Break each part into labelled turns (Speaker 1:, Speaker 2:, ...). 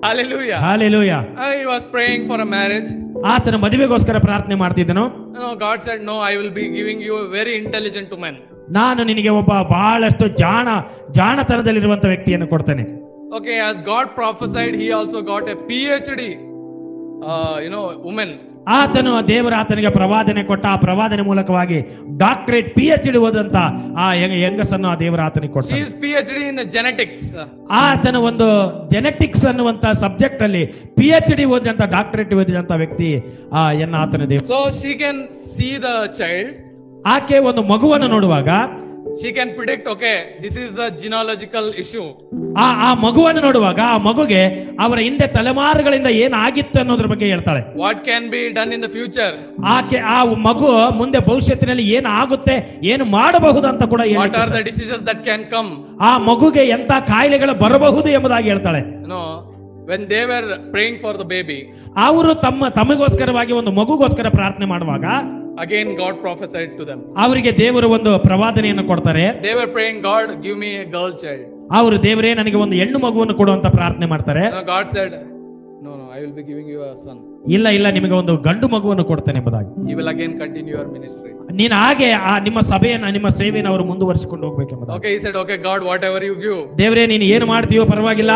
Speaker 1: Hallelujah.
Speaker 2: Hallelujah.
Speaker 1: He was praying for a marriage.
Speaker 2: ಆತನ ಮದುವೆಗೋಸ್ಕರ ಪ್ರಾರ್ಥನೆ ಮಾಡ್ತಿದ್ದನು.
Speaker 1: No, God said, no, I will be giving you a very intelligent woman.
Speaker 2: ನಾನು ನಿನಗೆ ಒಬ್ಬ ಬಹಳಷ್ಟು ಜಾಣತನದಲ್ಲಿರುವಂತ ವ್ಯಕ್ತಿಯನ್ನು ಕೊಡ್ತೇನೆ.
Speaker 1: Okay, as God prophesied, he also got a PhD, woman.
Speaker 2: ಆತನು ದೇವರ ಆತನಿಗೆ ಪ್ರವಾದನೆ ಕೊಟ್ಟ. ಆ ಪ್ರವಾದನೆ ಮೂಲಕವಾಗಿ ಡಾಕ್ಟರೇಟ್ PhD ಓದಂತ ಆ ಹೆಂಗಸನ್ನು ಆ ದೇವರ ಆತನಿಗೆ ಕೊಟ್ಟ.
Speaker 1: She is PhD in genetics.
Speaker 2: ಆತನ ಒಂದು ಜೆನೆಟಿಕ್ಸ್ ಅನ್ನುವಂತ ಸಬ್ಜೆಕ್ಟ್ ಅಲ್ಲಿ PhD ಓದಿದಂತ ಡಾಕ್ಟರೇಟ್ ಓದಿದಂತ ವ್ಯಕ್ತಿ ಆತನ ದೇವ.
Speaker 1: So she can see the child.
Speaker 2: ಆಕೆ ಒಂದು ಮಗುವನ್ನು ನೋಡುವಾಗ
Speaker 1: she can predict, okay, this is the genealogical issue.
Speaker 2: ಆ ಮಗುವನ್ನು ನೋಡುವಾಗ ಆ ಮಗುಗೆ ಅವರ ಹಿಂದೆ ತಲೆಮಾರುಗಳಿಂದ ಏನಾಗಿತ್ತು ಅನ್ನೋದ್ರ ಬಗ್ಗೆ ಹೇಳ್ತಾಳೆ.
Speaker 1: What can be done in the future?
Speaker 2: ಆಕೆ ಆ ಮಗು ಮುಂದೆ ಭವಿಷ್ಯತ್ತಿನಲ್ಲಿ ಏನು ಆಗುತ್ತೆ, ಏನು ಮಾಡಬಹುದು ಅಂತ ಕೂಡ
Speaker 1: What are the diseases that can come?
Speaker 2: ಆ ಮಗುಗೆ ಎಂತ ಕಾಯಿಲೆಗಳು ಬರಬಹುದು ಎಂಬುದಾಗಿ ಹೇಳ್ತಾಳೆ.
Speaker 1: When they were praying for the baby,
Speaker 2: ಅವರು ತಮಗೋಸ್ಕರವಾಗಿ ಒಂದು ಮಗುಗೋಸ್ಕರ ಪ್ರಾರ್ಥನೆ ಮಾಡುವಾಗ
Speaker 1: again God prophesied to them.
Speaker 2: ಅವರಿಗೆ ದೇವರು ಒಂದು ಪ್ರವಾದನೆಯನ್ನು ಕೊಡ್ತಾರೆ.
Speaker 1: They were praying, God, give me a girl child.
Speaker 2: ಅವರು ದೇವರೇ ನನಗೆ ಒಂದು ಹೆಣ್ಣು ಮಗುವನ್ನು ಕೊಡು ಅಂತ ಪ್ರಾರ್ಥನೆ ಮಾಡ್ತಾರೆ.
Speaker 1: God said, no, I will be giving you a son.
Speaker 2: ಇಲ್ಲ ನಿಮಗೆ ಒಂದು ಗಂಡು ಮಗುವನ್ನು ಕೊಡ್ತೇನೆ ಎಂಬುದಾಗಿ.
Speaker 1: You will again continue your ministry.
Speaker 2: ನೀನು ಹಾಗೆ ನಿಮ್ಮ ಸಭೆಯನ್ನ ನಿಮ್ಮ ಸೇವೆಯನ್ನು ಅವರು ಮುಂದುವರಿಸಿಕೊಂಡು ಹೋಗ್ಬೇಕೆಂಬುದು.
Speaker 1: Okay, he said, okay, God, whatever you give.
Speaker 2: ದೇವರೇ ನೀನು ಏನು ಮಾಡ್ತೀಯೋ ಪರವಾಗಿಲ್ಲ.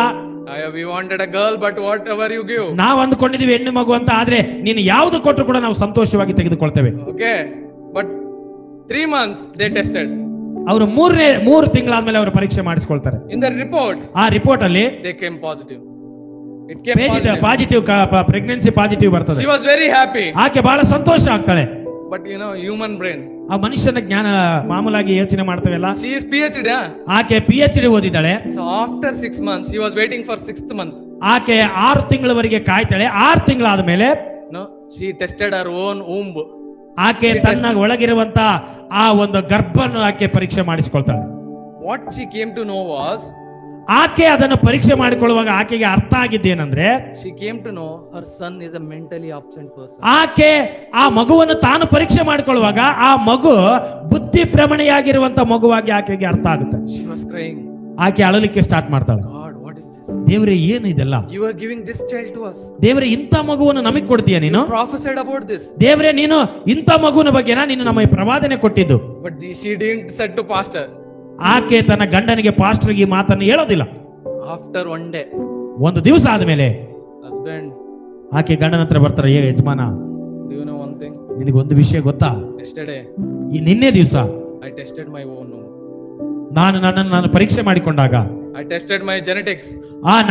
Speaker 1: We wanted a girl, but whatever you give.
Speaker 2: ನಾವು ಅಂದುಕೊಂಡಿದೀವಿ ಹೆಣ್ಣು ಮಗು ಅಂತ, ಆದ್ರೆ ನೀನು ಯಾವುದು ಕೊಟ್ಟರು ಕೂಡ ನಾವು ಸಂತೋಷವಾಗಿ ತೆಗೆದುಕೊಳ್ತೇವೆ.
Speaker 1: Okay, but 3 months they tested.
Speaker 2: ಅವರು 3 ತಿಂಗಳಾದ್ಮೇಲೆ ಅವರು ಪರೀಕ್ಷೆ ಮಾಡಿಸಿಕೊಳ್ತಾರೆ.
Speaker 1: In the report,
Speaker 2: ಆ ರಿಪೋರ್ಟ್ ಅಲ್ಲಿ
Speaker 1: they came positive. It came
Speaker 2: positive pregnancy positive ಬರ್ತದೆ.
Speaker 1: She was very happy.
Speaker 2: ಆಕೆ ಬಹಳ ಸಂತೋಷ ಆಗ್ತಾಳೆ.
Speaker 1: But human brain,
Speaker 2: ಆ ಮನುಷ್ಯನ ಜ್ಞಾನ ಮಾಮೂಲಾಗಿ ಯೋಚನೆ ಮಾಡ್ತೇವಲ್ಲ.
Speaker 1: She is PhD.
Speaker 2: ಆಕೆ PhD ಓದಿದ್ದಾಳೆ.
Speaker 1: So after 6 months, she was waiting for 6th month.
Speaker 2: ಆಕೆ 6 ತಿಂಗಳವರೆಗೆ ಕಾಯ್ತಾಳೆ. 6 ತಿಂಗಳಾದ ಮೇಲೆ
Speaker 1: she tested her own womb.
Speaker 2: ಆಕೆ ತನ್ನ ಒಳಗಿರುವಂತ ಆ ಒಂದು ಗರ್ಭವನ್ನು ಆಕೆ ಪರೀಕ್ಷೆ ಮಾಡಿಸಿಕೊಳ್ತಾಳೆ.
Speaker 1: What she came to know was,
Speaker 2: ಆಕೆ ಅದನ್ನು ಪರೀಕ್ಷೆ ಮಾಡಿಕೊಳ್ಳುವಾಗ ಆಕೆಗೆ ಅರ್ಥ ಆಗಿದ್ದೇನೆಂದ್ರೆ,
Speaker 1: she came to know her son is a mentally absent person.
Speaker 2: ಆಕೆ ಆ ಮಗುವನ್ನು ತಾನು ಪರೀಕ್ಷೆ ಮಾಡಿಕೊಳ್ಳುವಾಗ ಆ ಮಗು ಬುದ್ಧಿ ಭ್ರಮಣೆಯಾಗಿರುವಂತ ಮಗುವಾಗಿ ಆಕೆಗೆ ಅರ್ಥ ಆಗುತ್ತೆ.
Speaker 1: She was crying.
Speaker 2: ಆಕೆ ಅಳಲಿಕ್ಕೆ ಸ್ಟಾರ್ಟ್ ಮಾಡ್ತಾಳೆ.
Speaker 1: God, what is this?
Speaker 2: ದೇವರೇ ಏನು ಇದೆಲ್ಲ?
Speaker 1: You are giving this child to us.
Speaker 2: ದೇವರೇ ಇಂಥ ಮಗುವನ್ನು ನಮಗೆ ಕೊಡ್ತೀಯ ನೀನು?
Speaker 1: Prophesied about this.
Speaker 2: ದೇವರೇ ನೀನು ಇಂಥ ಮಗುವಿನ ಬಗ್ಗೆನಾ ನೀನು ನಮಗೆ ಪ್ರವಾದನೆ ಕೊಟ್ಟಿದ್ದು?
Speaker 1: But she didn't said to pastor.
Speaker 2: ಆಕೆ ತನ್ನ ಗಂಡನಿಗೆ ಪಾಸ್ಟರ್ಗೆ ಮಾತನ್ನು ಹೇಳೋದಿಲ್ಲ.
Speaker 1: After one day,
Speaker 2: ಒಂದು ದಿವಸ ಆದ್ಮೇಲೆ
Speaker 1: husband,
Speaker 2: ಆಕೆ ಗಂಡನ ಹತ್ರ ಬರ್ತಾರೆ. ಯಜಮಾನ,
Speaker 1: do you know one thing?
Speaker 2: ನಿನಗೊಂದು ವಿಷಯ ಗೊತ್ತಾ?
Speaker 1: Yesterday,
Speaker 2: ನಿನ್ನೆ ದಿವಸ
Speaker 1: I tested my own womb.
Speaker 2: ನಾನು ಪರೀಕ್ಷೆ ಮಾಡಿಕೊಂಡಾಗ
Speaker 1: I tested my genetics.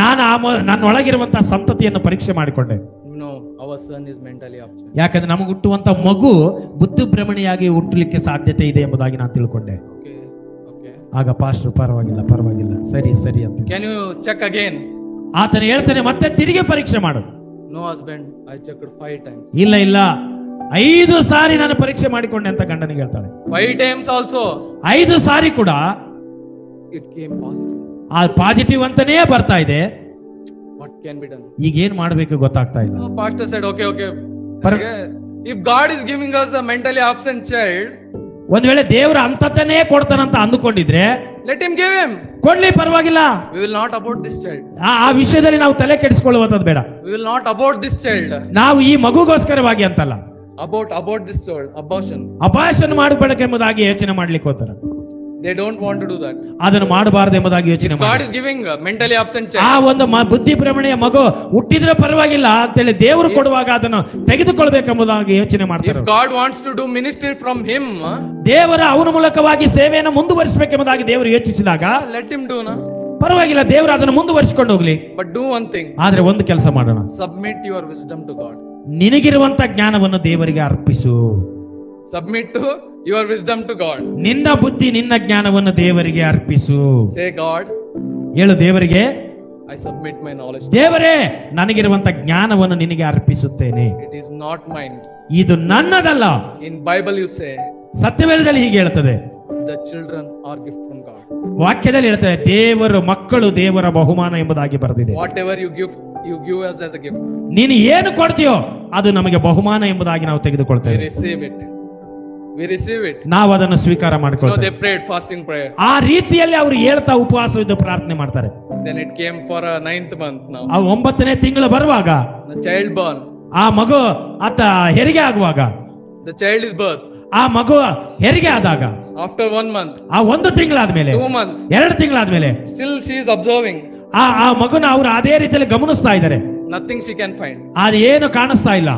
Speaker 2: ನನ್ನ ಒಳಗಿರುವಂತಹ ಸಂತತಿಯನ್ನು ಪರೀಕ್ಷೆ ಮಾಡಿಕೊಂಡೆ.
Speaker 1: No, our son is mentally absent.
Speaker 2: ಯಾಕಂದ್ರೆ ನಮಗೆ ಹುಟ್ಟುವಂತ ಮಗು ಬುದ್ಧಿ ಭ್ರಮಣೆಯಾಗಿ ಹುಟ್ಟಲಿಕ್ಕೆ ಸಾಧ್ಯತೆ ಇದೆ ಎಂಬುದಾಗಿ ನಾನು ತಿಳ್ಕೊಂಡೆ. ಆಗ ಪಾಸ್ಟರ್ ಪರವಾಗಿಲ್ಲ ಸರಿ ಅಂತ.
Speaker 1: Can you check again?
Speaker 2: ಆತನ ಹೇಳ್ತಾನೆ, ಮತ್ತೆ ತಿರುಗಿ ಪರೀಕ್ಷೆ ಮಾಡು.
Speaker 1: No, husband, I checked 5 times.
Speaker 2: ಇಲ್ಲ 5 ಸಾರಿ ನಾನು ಪರೀಕ್ಷೆ ಮಾಡಿಕೊಂಡೆ ಅಂತ ಗಂಡನಿಗೆ ಹೇಳ್ತಾಳೆ.
Speaker 1: 5 times also.
Speaker 2: 5 ಸಾರಿ ಕೂಡ
Speaker 1: it came positive.
Speaker 2: ಆ ಪಾಸಿಟಿವ್ ಅಂತಾನೇ ಬರ್ತಾ ಇದೆ.
Speaker 1: What can be done?
Speaker 2: ಈಗ ಏನ್ ಮಾಡಬೇಕು ಗೊತ್ತಾಗ್ತಾ ಇಲ್ಲ.
Speaker 1: Pastor said, okay. If God is giving us a mentally absent child,
Speaker 2: ಒಂದ್ ವೇಳೆ ದೇವರ ಅಂತತನೇ ಕೊಡ್ತಾನಂತ ಅಂದುಕೊಂಡಿದ್ರೆ,
Speaker 1: let him give him.
Speaker 2: ಕೊಡ್ಲಿ, ಪರವಾಗಿಲ್ಲ.
Speaker 1: We will not abort this child.
Speaker 2: ಆ ವಿಷಯದಲ್ಲಿ ನಾವು ತಲೆ ಕೆಡಿಸಿಕೊಳ್ಳುವಂತದ್ದು ಬೇಡ.
Speaker 1: We will not abort this child.
Speaker 2: ನಾವು ಈ ಮಗುಗೋಸ್ಕರವಾಗಿ ಅಂತಲ್ಲ,
Speaker 1: abort this child,
Speaker 2: ಅಬಾರ್ಷನ್ ಮಾಡಬೇಕೆಂಬುದಾಗಿ ಯೋಚನೆ ಮಾಡ್ಲಿಕ್ಕೆ ಹೋಗ್ತಾರೆ.
Speaker 1: They don't want to do that.
Speaker 2: ಅದನ್ನು ಮಾಡಬಾರದು ಎಂಬುದಾಗಿ ಯೋಚನೆ ಮಾಡಿ.
Speaker 1: God is giving a mentally absent child.
Speaker 2: ಆ ಒಂದು ಬುದ್ಧಿ ಭ್ರಮಣೆಯ ಮಗು ಹುಟ್ಟಿದ್ರೆ ಪರವಾಗಿಲ್ಲ ಅಂತೇಳಿ ದೇವರು ಕೊಡುವಾಗ ಅದನ್ನು ತೆಗೆದುಕೊಳ್ಬೇಕೆಂಬುದಾಗಿ ಯೋಚನೆ ಮಾಡ್ತಾರೆ.
Speaker 1: If God wants to do ministry from him,
Speaker 2: ದೇವರ ಅವನ ಮೂಲಕವಾಗಿ ಸೇವೆಯನ್ನು ಮುಂದುವರಿಸಬೇಕೆಂಬುದಾಗಿ ದೇವರು ಯೋಚಿಸಿದಾಗ,
Speaker 1: let him do na.
Speaker 2: ಪರವಾಗಿಲ್ಲ, ದೇವರು ಅದನ್ನು ಮುಂದುವರಿಸಿಕೊಂಡು ಹೋಗ್ಲಿ.
Speaker 1: But do one thing.
Speaker 2: ಆದ್ರೆ ಒಂದು ಕೆಲಸ ಮಾಡೋಣ.
Speaker 1: Submit your wisdom to God.
Speaker 2: ನಿನಗಿರುವಂತ ಜ್ಞಾನವನ್ನು ದೇವರಿಗೆ ಅರ್ಪಿಸು.
Speaker 1: Submit to your wisdom to God.
Speaker 2: ನಿನ್ನ ಬುದ್ಧಿ ನಿನ್ನ ಜ್ಞಾನವನ್ನು ದೇವರಿಗೆ ಅರ್ಪಿಸು.
Speaker 1: Say, God,
Speaker 2: ಹೇಳು ದೇವರಿಗೆ,
Speaker 1: I submit my knowledge.
Speaker 2: ದೇವರೇ, ನನಗಿರುವಂತ ಜ್ಞಾನವನ್ನು ನಿನಗೆ ಅರ್ಪಿಸುತ್ತೇನೆ.
Speaker 1: It is not mine.
Speaker 2: ಇದು ನನ್ನದಲ್ಲ.
Speaker 1: In Bible you say,
Speaker 2: ಸತ್ಯವೇದದಲ್ಲಿ ಹೀಗೆ ಹೇಳ್ತದೆ,
Speaker 1: the children are gift from God.
Speaker 2: ವಾಕ್ಯದಲ್ಲಿ ಹೇಳ್ತದೆ, ದೇವರು ಮಕ್ಕಳು ದೇವರ ಬಹುಮಾನ ಎಂಬುದಾಗಿ ಬರೆದಿದೆ.
Speaker 1: Whatever you give us as a gift.
Speaker 2: ನೀನು ಏನು ಕೊಡ್ತೀಯೋ ಅದು ನಮಗೆ ಬಹುಮಾನ ಎಂಬುದಾಗಿ ನಾವು ತೆಗೆದುಕೊಳ್ತೇವೆ.
Speaker 1: We receive it. We receive it.
Speaker 2: ನಾವು ಅದನ್ನು ಸ್ವೀಕಾರ
Speaker 1: You know,
Speaker 2: ಮಾಡ್ಕೊಳ್ತೇವೆ.
Speaker 1: they prayed fasting prayer.
Speaker 2: ಆ ರೀತಿಯಲ್ಲಿ ಅವರು ಹೇಳ್ತಾ ಉಪವಾಸವಿದ್ದು ಪ್ರಾರ್ಥನೆ ಮಾಡ್ತಾರೆ.
Speaker 1: Then it came for a 9th month now.
Speaker 2: ಆ 9ನೇ ತಿಂಗಳು ಬರುವಾಗ
Speaker 1: The child born.
Speaker 2: ಆ ಮಗು ಆತ ಹೆರಿಗೆ ಆಗುವಾಗ,
Speaker 1: The child is birth.
Speaker 2: ಆ ಮಗು ಹೆರಿಗೆ ಆದಾಗ
Speaker 1: After 1 month.
Speaker 2: ಆ 1 ತಿಂಗಳಾದ್ಮೇಲೆ
Speaker 1: 2 months.
Speaker 2: 2 ತಿಂಗಳಾದ್ಮೇಲೆ
Speaker 1: Still she is observing.
Speaker 2: ಆ ಮಗುನ ಅವರು ಅದೇ ರೀತಿಯಲ್ಲಿ ಗಮನಿಸ್ತಾ ಇದ್ದಾರೆ.
Speaker 1: Nothing she can find.
Speaker 2: ಅದೇನು ಕಾಣಿಸ್ತಾ ಇಲ್ಲ.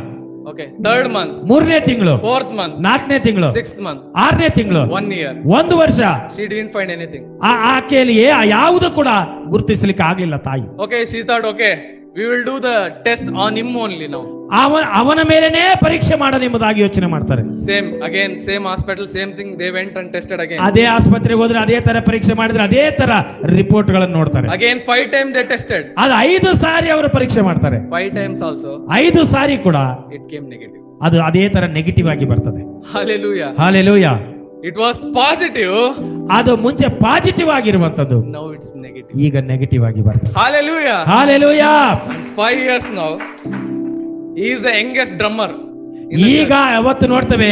Speaker 1: Okay. 3rd month.
Speaker 2: 3ನೇ ತಿಂಗಳು,
Speaker 1: 4th month.
Speaker 2: 4ನೇ ತಿಂಗಳು,
Speaker 1: 6th month.
Speaker 2: 6ನೇ ತಿಂಗಳು,
Speaker 1: 1 year.
Speaker 2: 1 ವರ್ಷ.
Speaker 1: She didn't find anything.
Speaker 2: ಆಕೆಯಲ್ಲಿ ಯಾವುದು ಕೂಡ ಗುರುತಿಸಲಿಕ್ಕೆ ಆಗ್ಲಿಲ್ಲ ತಾಯಿ.
Speaker 1: Okay, she thought, okay, we will do the test on him only now.
Speaker 2: ಅವನ ಮೇಲೆನೇ ಪರೀಕ್ಷೆ ಮಾಡೋಣ ಎಂಬುದಾಗಿ ಯೋಚನೆ ಮಾಡ್ತಾರೆ.
Speaker 1: Same hospital, same thing. They went and tested again.
Speaker 2: ಅದೇ ಆಸ್ಪತ್ರೆಗೆ ಹೋದ್ರೆ ಅದೇ ತರ ಪರೀಕ್ಷೆ ಮಾಡಿದ್ರೆ ಅದೇ ತರ ರಿಪೋರ್ಟ್ ಗಳನ್ನು ನೋಡ್ತಾರೆ.
Speaker 1: Again 5 times they tested.
Speaker 2: ಅದು 5 ಸಾರಿ ಅವರು ಪರೀಕ್ಷೆ ಮಾಡ್ತಾರೆ.
Speaker 1: 5 times also.
Speaker 2: 5 ಸಾರಿ ಕೂಡ
Speaker 1: It came negative.
Speaker 2: ಅದು ಅದೇ ತರ ನೆಗೆಟಿವ್ ಆಗಿ ಬರ್ತದೆ.
Speaker 1: Hallelujah.
Speaker 2: Hallelujah.
Speaker 1: It was positive.
Speaker 2: ಅದು ಮುಂಚೆ ಪಾಸಿಟಿವ್ ಆಗಿರುವಂತದ್ದು,
Speaker 1: Now it's negative.
Speaker 2: ಈಗ ನೆಗೆಟಿವ್ ಆಗಿ ಬರ್ತದೆ.
Speaker 1: Hallelujah.
Speaker 2: Hallelujah.
Speaker 1: 5 years now. He is the youngest drummer.
Speaker 2: ಈಗ ಅವತ್ತು ನೋಡ್ತೇವೆ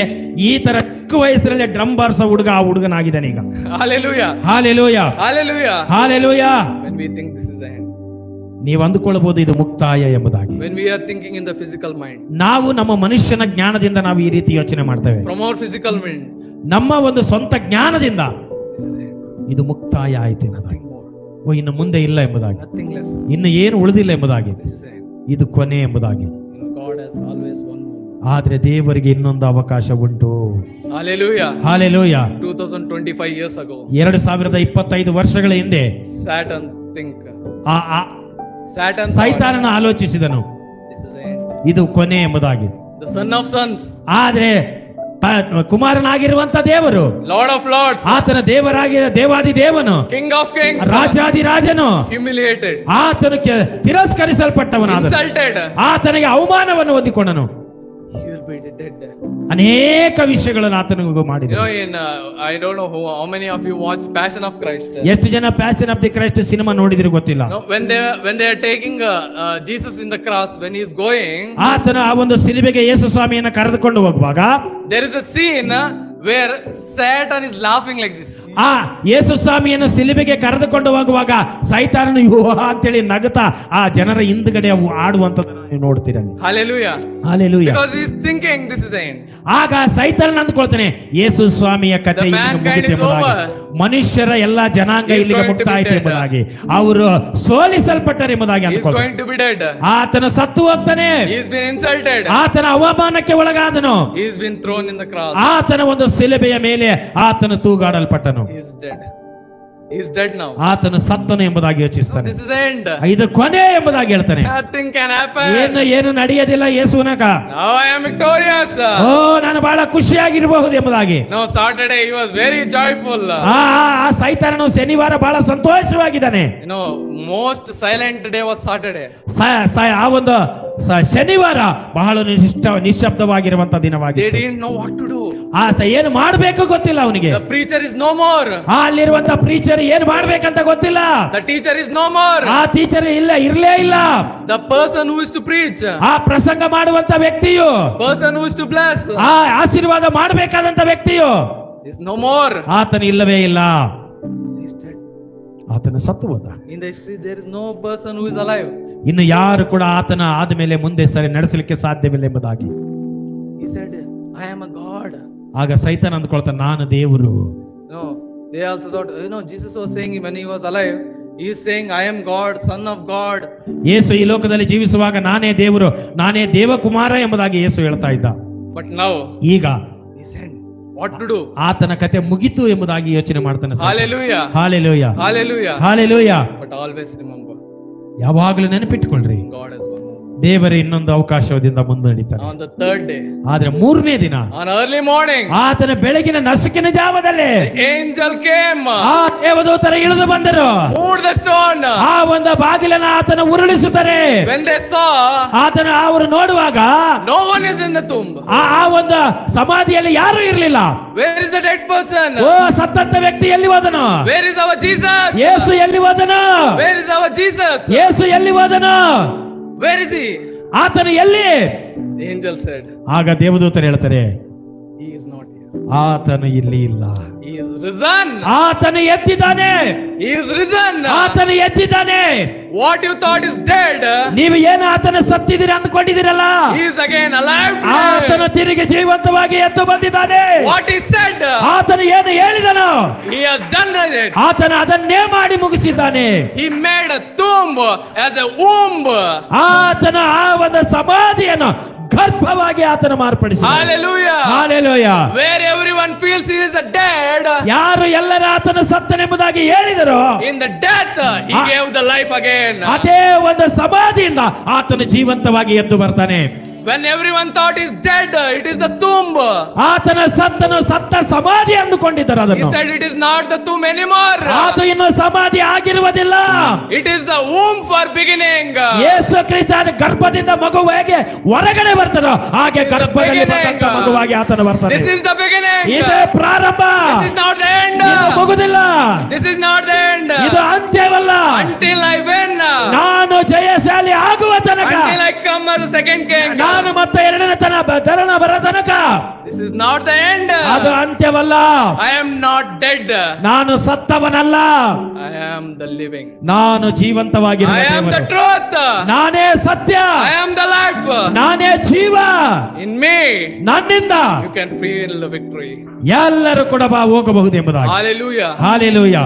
Speaker 2: ಈ ತರ ಚಿಕ್ಕ ವಯಸ್ಸಿನಲ್ಲಿ ಡ್ರಮ್ ಬಾರ್ಸೋ ಹುಡುಗ ಆ ಹುಡುಗನಾಗಿದ್ದಾನೆ ಈಗ.
Speaker 1: Hallelujah.
Speaker 2: Hallelujah.
Speaker 1: Hallelujah.
Speaker 2: Hallelujah.
Speaker 1: When we think this is the end.
Speaker 2: ನೀವು ಅಂದುಕೊಳ್ಳಬಹುದು ಇದು ಮುಕ್ತಾಯ ಎಂಬುದಾಗಿ.
Speaker 1: When we are thinking in the physical mind.
Speaker 2: ನಾವು ನಮ್ಮ ಮನುಷ್ಯನ ಜ್ಞಾನದಿಂದ ನಾವು ಈ ರೀತಿ ಯೋಚನೆ ಮಾಡ್ತೇವೆ.
Speaker 1: From our physical mind.
Speaker 2: ನಮ್ಮ ಒಂದು ಸ್ವಂತ ಜ್ಞಾನದಿಂದ
Speaker 1: This is the end.
Speaker 2: ಇದು ಮುಕ್ತಾಯ ಆಯ್ತು ಎಂಬುದಾಗಿ.
Speaker 1: Nothing more.
Speaker 2: ಇನ್ನು ಮುಂದೆ ಇಲ್ಲ ಎಂಬುದಾಗಿ,
Speaker 1: Nothing less.
Speaker 2: ಇನ್ನು ಏನು ಉಳಿದಿಲ್ಲ ಎಂಬುದಾಗಿ,
Speaker 1: This is the end.
Speaker 2: ಇದು ಕೊನೆ ಎಂಬುದಾಗಿ.
Speaker 1: You know, God has always one more.
Speaker 2: ಆದ್ರೆ ದೇವರಿಗೆ ಇನ್ನೊಂದು ಅವಕಾಶ ಉಂಟು.
Speaker 1: Hallelujah.
Speaker 2: ಹಾಲೆಲೂಯಾ.
Speaker 1: 2025 years ago.
Speaker 2: 2025 ವರ್ಷಗಳ ಹಿಂದೆ
Speaker 1: Satan think. Satan
Speaker 2: ಸೈತಾನನ ಆಲೋಚಿಸಿದನು
Speaker 1: this is the end.
Speaker 2: ಇದು ಕೊನೆ ಎಂಬುದಾಗಿ.
Speaker 1: The son of sons.
Speaker 2: ಆದ್ರೆ ಕುಮಾರನಾಗಿರುವಂತ ದೇವರು,
Speaker 1: Lord of lords.
Speaker 2: ಆತನ ದೇವಾದಿ ದೇವನು,
Speaker 1: King of kings.
Speaker 2: ರಾಜಾದಿ ರಾಜನು,
Speaker 1: Humiliated.
Speaker 2: ಆತನು ತಿರಸ್ಕರಿಸಲ್ಪಟ್ಟವನಾದ,
Speaker 1: Insulted.
Speaker 2: ಆತನಿಗೆ ಅವಮಾನವನ್ನು ಹೊಂದಿಕೊಂಡನು.
Speaker 1: He will be dead.
Speaker 2: ಅನೇಕ ವಿಷಯಗಳನ್ನು ಆತನಿಗೂ ಮಾಡಿದ.
Speaker 1: You know, in I don't know how many of you watch Passion of Christ.
Speaker 2: ಎಷ್ಟು ಜನ passion of the Christ cinema ನೋಡಿದ್ರು ಗೊತ್ತಿಲ್ಲ.
Speaker 1: No, when they are taking Jesus in the cross, when he is going,
Speaker 2: ಆತನ ಆ ಒಂದು ಸಿಲುಬೆಗೆ ಯೇಸು ಸ್ವಾಮಿಯನ್ನ ಕರೆದುಕೊಂಡು ಹೋಗುವಾಗ
Speaker 1: there is a scene where Satan is laughing like this.
Speaker 2: ಆ ಯೇಸು ಸ್ವಾಮಿಯನ್ನು ಸಿಲುಬೆಗೆ ಕರೆದುಕೊಂಡು ಹೋಗುವಾಗ ಸೈತಾನನು ಅಂತೇಳಿ ನಗುತ್ತಾ ಆ ಜನರ ಹಿಂದ್ಗಡೆ ಆಡುವಂತದನ್ನ ನೀವು ನೋಡ್ತೀರ.
Speaker 1: Hallelujah.
Speaker 2: Hallelujah.
Speaker 1: Because he is thinking this is the end.
Speaker 2: ಆಗ ಸೈತಾನನು ಅಂದುಕೊಳ್ತಾನೆ ಯೇಸು ಸ್ವಾಮಿಯ ಕಥೆ ಮನುಷ್ಯರ ಎಲ್ಲಾ ಜನಾಂಗ ಇಲ್ಲಿಗೆ ಮುಕ್ತಾಯಿತು ಎಂಬುದಾಗಿ, ಅವರು ಸೋಲಿಸಲ್ಪಟ್ಟರೆಂಬುದಾಗಿ ಅಂದುಕೊಳ್ಳುತ್ತಾರೆ. ಆತನು ಸತ್ತು ಹೋಗ್ತಾನೆ.
Speaker 1: He has been insulted.
Speaker 2: ಆತನ ಅವಮಾನಕ್ಕೆ ಒಳಗಾದನು.
Speaker 1: He has been thrown in the cross.
Speaker 2: ಆತನ ಒಂದು ಶಿಲುಬೆಯ ಮೇಲೆ ಆತನು ತೂಗಾಡಲ್ಪಟ್ಟನು.
Speaker 1: He is dead. He is dead now.
Speaker 2: ಆತನು ಸತ್ತನು ಎಂಬುದಾಗಿ ಯೋಚಿಸ್ತಾನೆ.
Speaker 1: This is the end.
Speaker 2: ಇದು ಕೊನೆ ಎಂಬುದಾಗಿ ಹೇಳ್ತಾನೆ.
Speaker 1: Nothing can happen.
Speaker 2: ಏನು ನಡೆಯೋದಿಲ್ಲ ಯೇಸುವಿನಕ.
Speaker 1: Now I am victorious.
Speaker 2: ನಾನು ಬಹಳ ಖುಷಿಯಾಗಿರಬಹುದು ಎಂಬುದಾಗಿ.
Speaker 1: No, Saturday he was very joyful.
Speaker 2: ಆ ಸೈತಾನನು ಶನಿವಾರ ಬಹಳ ಸಂತೋಷವಾಗಿದ್ದಾನೆ.
Speaker 1: You know, most silent day was Saturday.
Speaker 2: ಆ ಒಂದು ಶನಿವಾರ ಬಹಳ ನಿಶ್ಶಬ್ದವಾಗಿರುವಂತ ದಿನವಾಗಿದೆ.
Speaker 1: They didn't know what to do.
Speaker 2: ಏನು ಮಾಡಬೇಕು ಗೊತ್ತಿಲ್ಲ ಅವನಿಗೆ.
Speaker 1: The preacher is no more.
Speaker 2: ಅಲ್ಲಿರುವಂತ ಪ್ರೀಚರ್ ಏನು ಮಾಡ್ಬೇಕಂತ ಗೊತ್ತಿಲ್ಲ.
Speaker 1: The teacher is no more.
Speaker 2: ಆ ಟೀಚರ್ ಇರ್ಲೇ ಇಲ್ಲ.
Speaker 1: The person who is to preach.
Speaker 2: ಆ ಪ್ರಸಂಗ ಮಾಡುವಂತ ವ್ಯಕ್ತಿಯು,
Speaker 1: person who is to bless,
Speaker 2: ಆ ಆಶೀರ್ವಾದ ಮಾಡಬೇಕಾದಂತ ವ್ಯಕ್ತಿಯು
Speaker 1: is no more.
Speaker 2: ಆತನು ಇಲ್ಲವೇ ಇಲ್ಲ.
Speaker 1: He is dead.
Speaker 2: ಆತನ ಸತ್ತು ಹೋದ.
Speaker 1: In the history there is no person who is alive.
Speaker 2: ಇನ್ನು ಯಾರು ಕೂಡ ಆತನ ಆದ್ಮೇಲೆ ಮುಂದೆ ಸರಿ ನಡೆಸಲಿಕ್ಕೆ ಸಾಧ್ಯವಿಲ್ಲ ಎಂಬುದಾಗಿ.
Speaker 1: He said, I am a God.
Speaker 2: ಆಗ ಸೈತಾನ ಅಂದ್ಕೊಳ್ತಾನೆ ನಾನು ದೇವರು.
Speaker 1: No, they also thought, you know, Jesus was saying when he was alive, he is saying I am God, son of God.
Speaker 2: ಯೇಸು ಈ ಲೋಕದಲ್ಲಿ ಜೀವಿಸುವಾಗ ನಾನೇ ದೇವರು, ನಾನೇ ದೇವಕುಮಾರ ಎಂಬುದಾಗಿ ಯೇಸು ಹೇಳ್ತಾ ಇದ್ದ.
Speaker 1: But now
Speaker 2: ಈಗ
Speaker 1: he said what to do.
Speaker 2: ಆತನ ಕತೆ ಮುಗಿತು ಎಂಬುದಾಗಿ ಯೋಚನೆ ಮಾಡ್ತಾನೆ.
Speaker 1: Hallelujah.
Speaker 2: Hallelujah.
Speaker 1: Hallelujah.
Speaker 2: Hallelujah.
Speaker 1: But always remember,
Speaker 2: ಯಾವಾಗಲೂ ನೆನಪಿಟ್ಟುಕೊಳ್ಳ್ರಿ,
Speaker 1: God has one more.
Speaker 2: ದೇವರ ಇನ್ನೊಂದು ಅವಕಾಶದಿಂದ ಮುಂದಡಿತಾನೆ.
Speaker 1: On the 3rd day,
Speaker 2: ಆದ್ರೆ 3ನೇ ದಿನ,
Speaker 1: on early morning,
Speaker 2: ಆತನ ಬೆಳಗಿನ ನಸುಕಿನ ಜಾವದಲ್ಲಿ
Speaker 1: angel came.
Speaker 2: ಆ ದೇವದೂತರು ಇಳಿದು ಬಂದರು.
Speaker 1: Moved the stone.
Speaker 2: ಆ ಒಂದು ಬಾಗಿಲನ್ನ ಆತನ ಉರುಳಿಸುತ್ತಾರೆ.
Speaker 1: When they saw,
Speaker 2: ಅವರು ನೋಡುವಾಗ
Speaker 1: no one is in the tomb.
Speaker 2: ಆ ಒಂದು ಸಮಾಧಿಯಲ್ಲಿ ಯಾರು ಇರಲಿಲ್ಲ.
Speaker 1: Where is the dead person?
Speaker 2: ಓ ಸತ್ತಂತ ವ್ಯಕ್ತಿ ಎಲ್ಲಿ ಹೋದನು?
Speaker 1: Where is our Jesus?
Speaker 2: ಯೇಸು ಎಲ್ಲಿ ಹೋದನು?
Speaker 1: Where is our Jesus?
Speaker 2: ಯೇಸು ಎಲ್ಲಿ ಹೋದನು?
Speaker 1: Where is he?
Speaker 2: ಆತನು ಎಲ್ಲಿ?
Speaker 1: The angel said,
Speaker 2: ಆಗ ದೇವದೂತರು ಹೇಳ್ತಾರೆ
Speaker 1: he is not here.
Speaker 2: ಆತನು ಇಲ್ಲಿ ಇಲ್ಲ.
Speaker 1: He is risen.
Speaker 2: ಆತನು ಎದ್ದಿದ್ದಾನೆ.
Speaker 1: He is risen.
Speaker 2: ಆತನು ಎದ್ದಿದ್ದಾನೆ.
Speaker 1: What you thought is dead,
Speaker 2: ನೀವು ಏನು ಆತನ ಸತ್ತಿದ್ದೀರಿ ಅಂದ್ಕೊಂಡಿದ್ದೀರಲ್ಲ,
Speaker 1: he is again alive today.
Speaker 2: ಆತನು ತಿರುಗಿ ಜೀವಂತವಾಗಿ ಎದ್ದು ಬಂದಿದ್ದಾನೆ.
Speaker 1: What he said,
Speaker 2: ಆತನು ಏನು ಹೇಳಿದನು,
Speaker 1: he has done it.
Speaker 2: ಆತನು ಅದನ್ನೇ ಮಾಡಿ ಮುಗಿಸಿದ್ದಾನೆ.
Speaker 1: He made a tomb as a womb.
Speaker 2: ಆತನ ಆ ಒಂದು ಸಮಾಧಿಯನ್ನು ಗರ್ಭವಾಗಿ ಆತನು ಮಾರ್ಪಡಿಸಿದ.
Speaker 1: Hallelujah.
Speaker 2: Hallelujah.
Speaker 1: Where everyone feels he is a dead,
Speaker 2: ಯಾರು ಎಲ್ಲರ ಆತನ ಸತ್ತನೆಂಬುದಾಗಿ ಹೇಳಿದರು,
Speaker 1: in the death he gave the life again.
Speaker 2: ಅದೇ ಒಂದು ಸಮಾಧಿಯಿಂದ ಆತನು ಜೀವಂತವಾಗಿ ಎದ್ದು ಬರ್ತಾನೆ.
Speaker 1: When everyone thought he's dead, it is the tomb.
Speaker 2: ಆತನ ಸತ್ತ ಸಮಾಧಿ ಅಂದುಕೊಂಡಿದ್ದರು.
Speaker 1: He
Speaker 2: ಅದನ್ನು
Speaker 1: said it is not the tomb anymore.
Speaker 2: ಅದು ಇನ್ನು ಸಮಾಧಿ ಆಗಿರುವುದಿಲ್ಲ.
Speaker 1: It is the womb for beginning.
Speaker 2: ಯೇಸು ಕ್ರಿಸ್ತನ ಗರ್ಭದಿಂದ ಮಗು ಹೇಗೆ ಹೊರಗಡೆ ಬರ್ತದೋ ಹಾಗೆ ಗರ್ಭದಲ್ಲಿ ಬಂದಂತ ಮಗುವಾಗಿ ಆತನು ಬರ್ತಾನೆ.
Speaker 1: This is the beginning.
Speaker 2: ಇದು ಪ್ರಾರಂಭ.
Speaker 1: This is not the end.
Speaker 2: ಇದು ಮುಗುದಿಲ್ಲ.
Speaker 1: This is not the end.
Speaker 2: ಇದು ಅಂತ್ಯವಲ್ಲ.
Speaker 1: Until I win.
Speaker 2: ನಾನು ಜಯಶಾಲಿ ಆಗುವ ತನಕ.
Speaker 1: Until I come as a second king.
Speaker 2: ನಾನು ಮತ್ತೆ ಎರಡನೇ ತರಣ ಬರೋ ತನಕ.
Speaker 1: This is not the end.
Speaker 2: ಅದು ಅಂತ್ಯವಲ್ಲ.
Speaker 1: I am not dead.
Speaker 2: ನಾನು ಸತ್ತವನಲ್ಲ.
Speaker 1: I am the living.
Speaker 2: ನಾನು ಜೀವಂತವಾಗಿರುವ
Speaker 1: I am the
Speaker 2: ದೇವರು.
Speaker 1: truth.
Speaker 2: ನಾನೇ ಸತ್ಯ.
Speaker 1: I am the life.
Speaker 2: ನಾನೇ ಜೀವ.
Speaker 1: In me
Speaker 2: ನನ್ನಿಂದ
Speaker 1: you can feel the victory.
Speaker 2: ಎಲ್ಲರೂ ಕೂಡ ಹೋಗಬಹುದು ಎಂಬುದಾಗಿ.
Speaker 1: Hallelujah.
Speaker 2: ಹಾಲೆಲೂಯಾ.